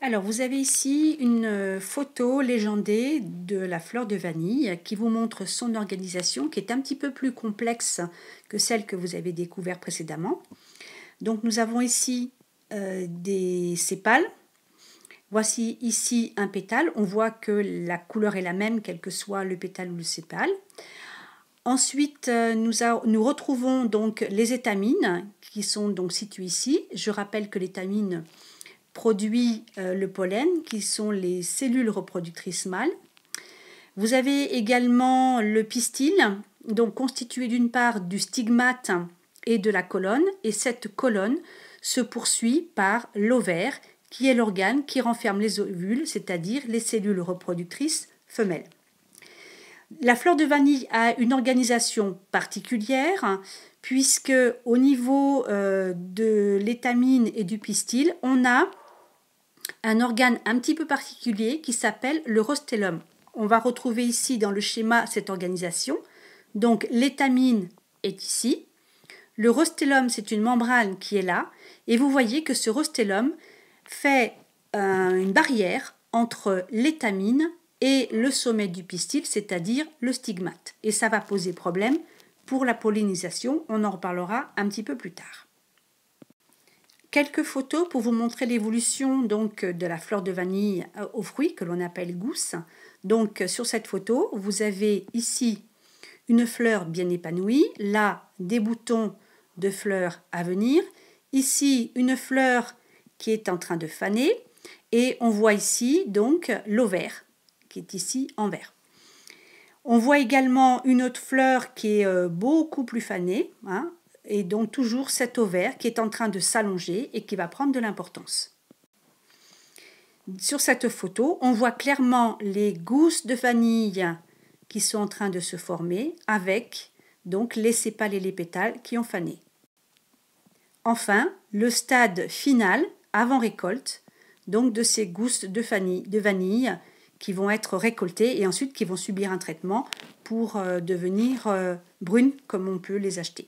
Alors, vous avez ici une photo légendée de la fleur de vanille qui vous montre son organisation qui est un petit peu plus complexe que celle que vous avez découverte précédemment. Donc, nous avons ici des sépales. Voici ici un pétale. On voit que la couleur est la même quel que soit le pétale ou le sépale. Ensuite, nous retrouvons donc les étamines qui sont donc situées ici. Je rappelle que l'étamine produit le pollen, qui sont les cellules reproductrices mâles. Vous avez également le pistil, donc constitué d'une part du stigmate et de la colonne, et cette colonne se poursuit par l'ovaire, qui est l'organe qui renferme les ovules, c'est-à-dire les cellules reproductrices femelles. La fleur de vanille a une organisation particulière, puisque au niveau de l'étamine et du pistil, on a un organe un petit peu particulier qui s'appelle le rostellum. On va retrouver ici dans le schéma cette organisation. Donc l'étamine est ici. Le rostellum, c'est une membrane qui est là. Et vous voyez que ce rostellum fait une barrière entre l'étamine et le sommet du pistil, c'est-à-dire le stigmate. Et ça va poser problème pour la pollinisation. On en reparlera un petit peu plus tard. Quelques photos pour vous montrer l'évolution donc de la fleur de vanille aux fruits que l'on appelle gousse. Donc sur cette photo, vous avez ici une fleur bien épanouie, là des boutons de fleurs à venir, ici une fleur qui est en train de faner et on voit ici donc l'ovaire qui est ici en vert. On voit également une autre fleur qui est beaucoup plus fanée, et donc toujours cet ovaire qui est en train de s'allonger et qui va prendre de l'importance. Sur cette photo, on voit clairement les gousses de vanille qui sont en train de se former avec donc les sépales et les pétales qui ont fané. Enfin, le stade final, avant récolte, donc de ces gousses de vanille qui vont être récoltées et ensuite qui vont subir un traitement pour devenir brunes comme on peut les acheter.